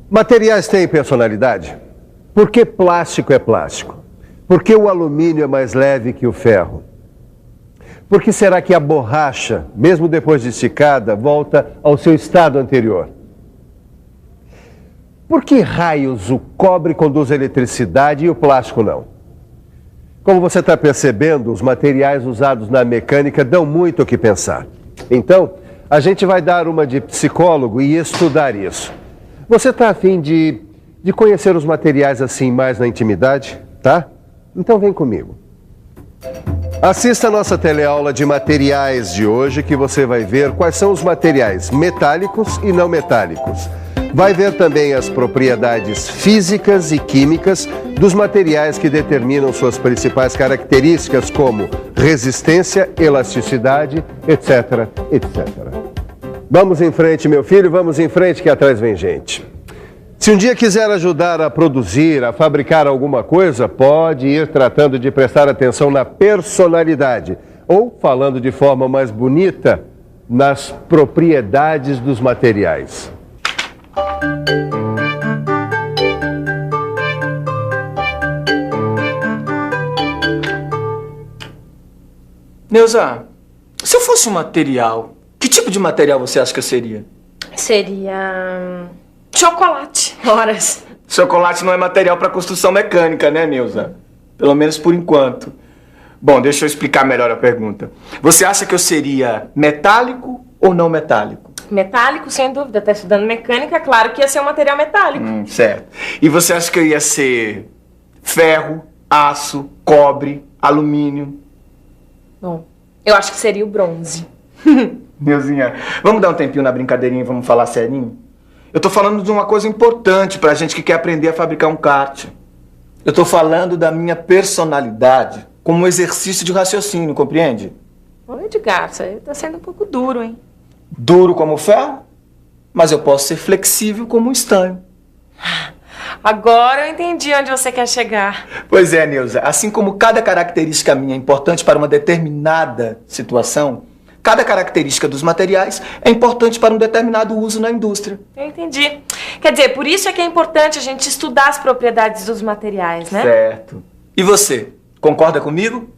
Materiais têm personalidade? Por que plástico é plástico? Por que o alumínio é mais leve que o ferro? Por que será que a borracha, mesmo depois de esticada, volta ao seu estado anterior? Por que raios o cobre conduz eletricidade e o plástico não? Como você está percebendo, os materiais usados na mecânica dão muito o que pensar. Então, a gente vai dar uma de psicólogo e estudar isso. Você está a fim de conhecer os materiais assim mais na intimidade, tá? Então vem comigo. Assista a nossa teleaula de materiais de hoje, que você vai ver quais são os materiais metálicos e não metálicos. Vai ver também as propriedades físicas e químicas dos materiais que determinam suas principais características, como resistência, elasticidade, etc, etc. Vamos em frente, meu filho, vamos em frente, que atrás vem gente. Se um dia quiser ajudar a produzir, a fabricar alguma coisa, pode ir tratando de prestar atenção na personalidade, ou, falando de forma mais bonita, nas propriedades dos materiais. Neuza, se eu fosse um material, que tipo de material você acha que eu seria? Seria chocolate, horas. Chocolate não é material para construção mecânica, né, Neuza? Pelo menos por enquanto. Bom, deixa eu explicar melhor a pergunta. Você acha que eu seria metálico ou não metálico? Metálico, sem dúvida. Tá estudando mecânica, claro que ia ser um material metálico. Certo. E você acha que eu ia ser ferro, aço, cobre, alumínio? Bom, eu acho que seria o bronze. Neuzinha, vamos dar um tempinho na brincadeirinha e vamos falar serinho? Eu tô falando de uma coisa importante pra gente que quer aprender a fabricar um kart. Eu tô falando da minha personalidade como um exercício de raciocínio, compreende? Ô, Edgar, isso aí tá sendo um pouco duro, hein? Duro como ferro, mas eu posso ser flexível como um estanho. Agora eu entendi onde você quer chegar. Pois é, Neuza, assim como cada característica minha é importante para uma determinada situação, cada característica dos materiais é importante para um determinado uso na indústria. Eu entendi. Quer dizer, por isso é que é importante a gente estudar as propriedades dos materiais, né? Certo. E você, concorda comigo?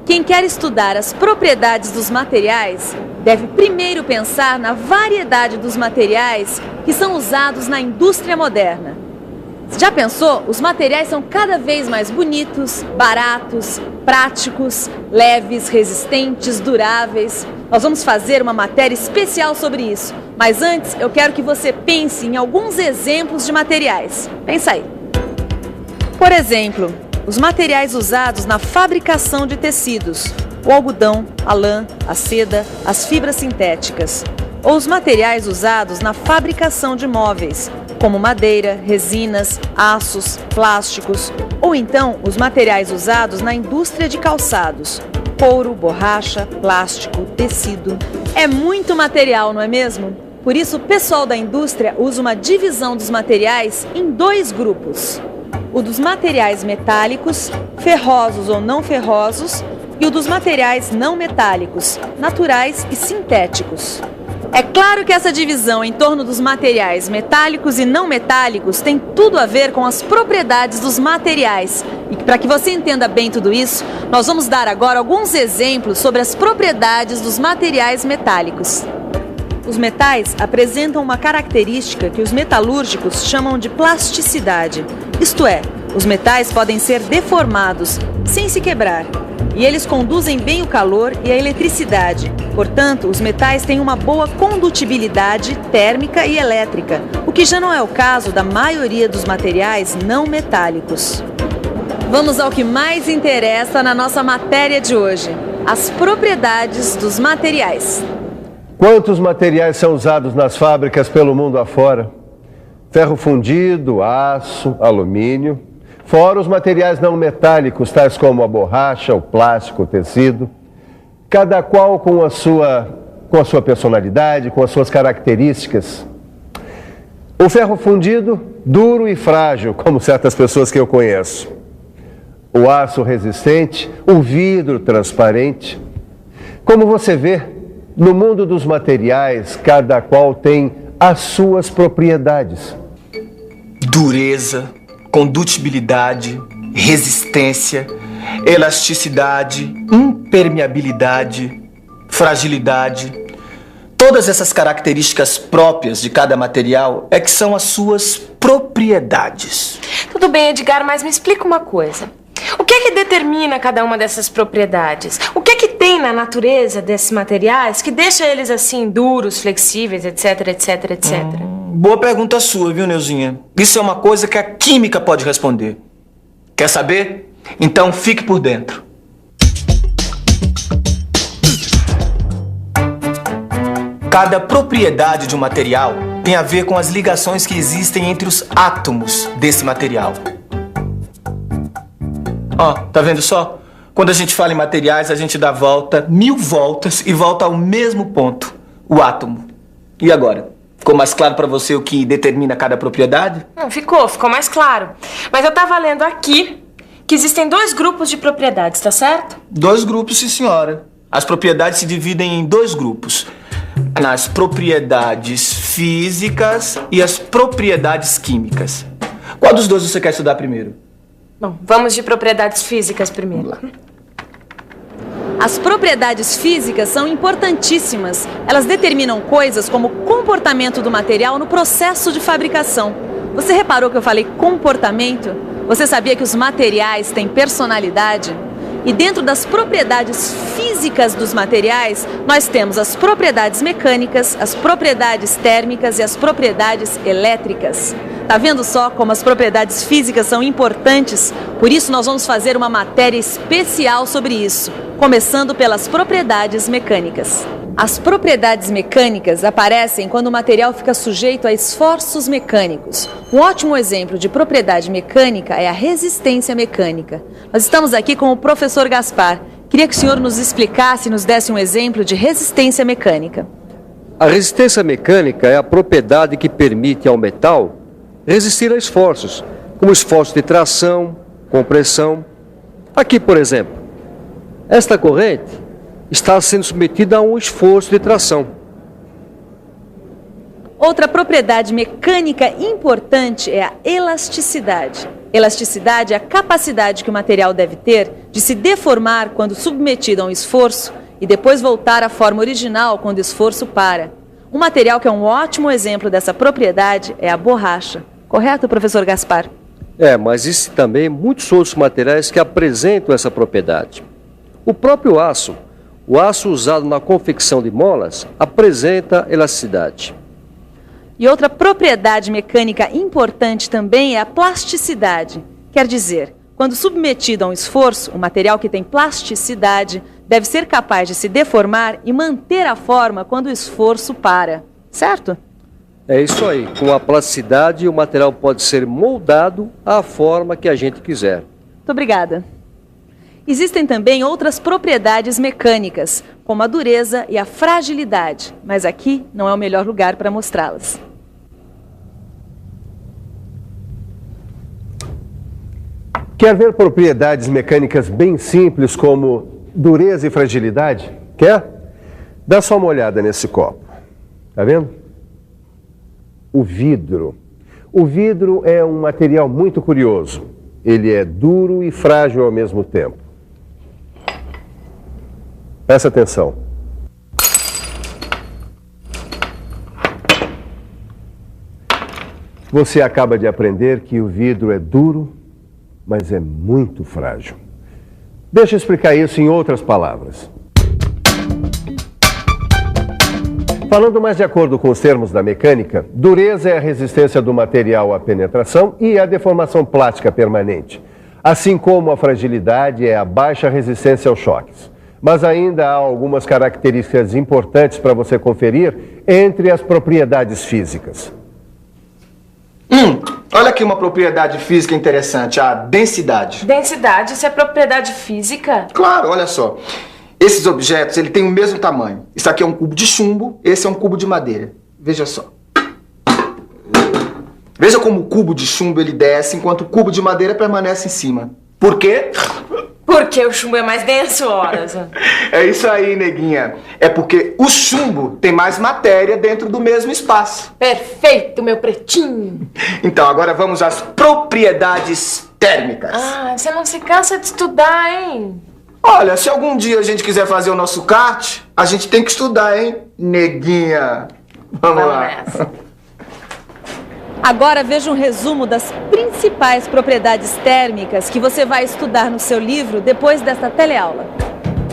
Quem quer estudar as propriedades dos materiais deve primeiro pensar na variedade dos materiais que são usados na indústria moderna. Já pensou? Os materiais são cada vez mais bonitos, baratos, práticos, leves, resistentes, duráveis. Nós vamos fazer uma matéria especial sobre isso. Mas antes, eu quero que você pense em alguns exemplos de materiais. Pensa aí. Por exemplo, os materiais usados na fabricação de tecidos. O algodão, a lã, a seda, as fibras sintéticas. Ou os materiais usados na fabricação de móveis, como madeira, resinas, aços, plásticos, ou então os materiais usados na indústria de calçados, couro, borracha, plástico, tecido. É muito material, não é mesmo? Por isso, o pessoal da indústria usa uma divisão dos materiais em dois grupos. O dos materiais metálicos, ferrosos ou não ferrosos, e o dos materiais não metálicos, naturais e sintéticos. É claro que essa divisão em torno dos materiais metálicos e não metálicos tem tudo a ver com as propriedades dos materiais. E para que você entenda bem tudo isso, nós vamos dar agora alguns exemplos sobre as propriedades dos materiais metálicos. Os metais apresentam uma característica que os metalúrgicos chamam de plasticidade. Isto é, os metais podem ser deformados sem se quebrar. E eles conduzem bem o calor e a eletricidade. Portanto, os metais têm uma boa condutibilidade térmica e elétrica, o que já não é o caso da maioria dos materiais não metálicos. Vamos ao que mais interessa na nossa matéria de hoje: as propriedades dos materiais. Quantos materiais são usados nas fábricas pelo mundo afora? Ferro fundido, aço, alumínio. Fora os materiais não metálicos, tais como a borracha, o plástico, o tecido. Cada qual com a sua personalidade, com as suas características. O ferro fundido, duro e frágil, como certas pessoas que eu conheço. O aço resistente, o vidro transparente. Como você vê, no mundo dos materiais, cada qual tem as suas propriedades. dureza, condutibilidade, resistência, elasticidade, impermeabilidade, fragilidade. Todas essas características próprias de cada material é que são as suas propriedades. Tudo bem, Edgar, mas me explica uma coisa. O que é que determina cada uma dessas propriedades? O que é que tem na natureza desses materiais que deixa eles assim duros, flexíveis, etc, etc, etc? Boa pergunta sua, viu, Neuzinha? Isso é uma coisa que a química pode responder. Quer saber? Então fique por dentro. Cada propriedade de um material tem a ver com as ligações que existem entre os átomos desse material. Ó, tá vendo só? Quando a gente fala em materiais, a gente dá volta, 1000 voltas e volta ao mesmo ponto, o átomo. E agora? Ficou mais claro pra você o que determina cada propriedade? Não, ficou mais claro. Mas eu tava lendo aqui que existem 2 grupos de propriedades, tá certo? 2 grupos, sim, senhora. As propriedades se dividem em 2 grupos. Nas propriedades físicas e as propriedades químicas. Qual dos 2 você quer estudar primeiro? Bom, vamos de propriedades físicas primeiro. As propriedades físicas são importantíssimas. Elas determinam coisas como o comportamento do material no processo de fabricação. Você reparou que eu falei comportamento? Você sabia que os materiais têm personalidade? E dentro das propriedades físicas dos materiais, nós temos as propriedades mecânicas, as propriedades térmicas e as propriedades elétricas. Tá vendo só como as propriedades físicas são importantes? Por isso nós vamos fazer uma matéria especial sobre isso, começando pelas propriedades mecânicas. As propriedades mecânicas aparecem quando o material fica sujeito a esforços mecânicos. Um ótimo exemplo de propriedade mecânica é a resistência mecânica. Nós estamos aqui com o professor Gaspar. Queria que o senhor nos explicasse e nos desse um exemplo de resistência mecânica. A resistência mecânica é a propriedade que permite ao metal resistir a esforços, como esforços de tração, compressão. Aqui, por exemplo, esta corrente está sendo submetida a um esforço de tração. Outra propriedade mecânica importante é a elasticidade. Elasticidade é a capacidade que o material deve ter de se deformar quando submetido a um esforço e depois voltar à forma original quando o esforço para. Um material que é um ótimo exemplo dessa propriedade é a borracha. Correto, professor Gaspar? Mas existem também muitos outros materiais que apresentam essa propriedade. O próprio aço, o aço usado na confecção de molas, apresenta elasticidade. E outra propriedade mecânica importante também é a plasticidade. Quer dizer, quando submetido a um esforço, o material que tem plasticidade deve ser capaz de se deformar e manter a forma quando o esforço para. Certo? É isso aí. Com a plasticidade, o material pode ser moldado à forma que a gente quiser. Muito obrigada. Existem também outras propriedades mecânicas, como a dureza e a fragilidade, mas aqui não é o melhor lugar para mostrá-las. Quer ver propriedades mecânicas bem simples como dureza e fragilidade? Quer? Dá só uma olhada nesse copo. Tá vendo? O vidro. O vidro é um material muito curioso. Ele é duro e frágil ao mesmo tempo. Presta atenção. Você acaba de aprender que o vidro é duro, mas é muito frágil. Deixa eu explicar isso em outras palavras. Falando mais de acordo com os termos da mecânica, dureza é a resistência do material à penetração e à deformação plástica permanente, assim como a fragilidade é a baixa resistência aos choques. Mas ainda há algumas características importantes para você conferir entre as propriedades físicas. Olha aqui uma propriedade física interessante, a densidade. Densidade, isso é propriedade física? Claro, olha só. Esses objetos, ele tem o mesmo tamanho. Isso aqui é um cubo de chumbo, esse é um cubo de madeira. Veja só. Veja como o cubo de chumbo ele desce, enquanto o cubo de madeira permanece em cima. Por quê? Porque o chumbo é mais denso, horas. É isso aí, neguinha. É porque o chumbo tem mais matéria dentro do mesmo espaço. Perfeito, meu pretinho. Então, agora vamos às propriedades térmicas. Ah, você não se cansa de estudar, hein? Olha, se algum dia a gente quiser fazer o nosso kart, a gente tem que estudar, hein, neguinha? Vamos lá. Nessa. Agora veja um resumo das principais propriedades térmicas que você vai estudar no seu livro depois desta teleaula.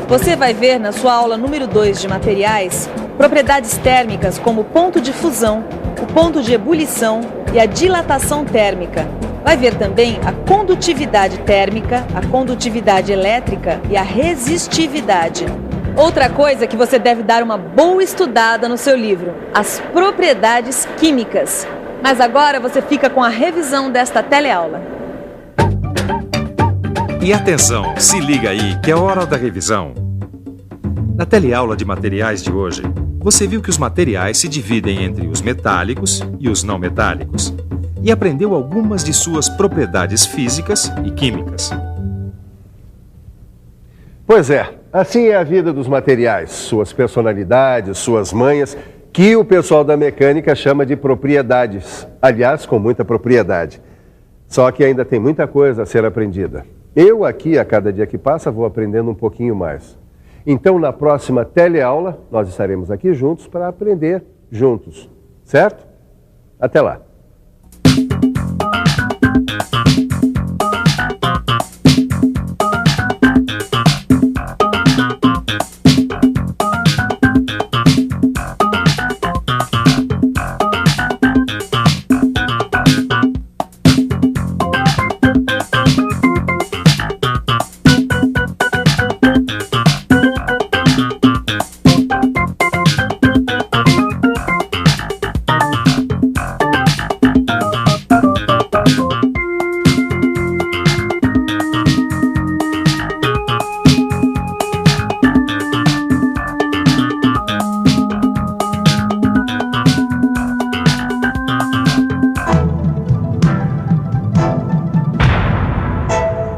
Você vai ver na sua aula número 2 de materiais propriedades térmicas como o ponto de fusão, o ponto de ebulição e a dilatação térmica. Vai ver também a condutividade térmica, a condutividade elétrica e a resistividade. Outra coisa que você deve dar uma boa estudada no seu livro, as propriedades químicas. Mas agora você fica com a revisão desta teleaula. E atenção, se liga aí que é hora da revisão. Na teleaula de materiais de hoje, você viu que os materiais se dividem entre os metálicos e os não metálicos e aprendeu algumas de suas propriedades físicas e químicas. Pois é, assim é a vida dos materiais, suas personalidades, suas manhas, que o pessoal da mecânica chama de propriedades. Aliás, com muita propriedade. Só que ainda tem muita coisa a ser aprendida. Eu aqui, a cada dia que passa, vou aprendendo um pouquinho mais. Então, na próxima teleaula, nós estaremos aqui juntos para aprender juntos. Certo? Até lá.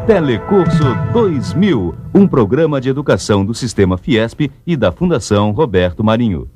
Telecurso 2000, um programa de educação do Sistema Fiesp e da Fundação Roberto Marinho.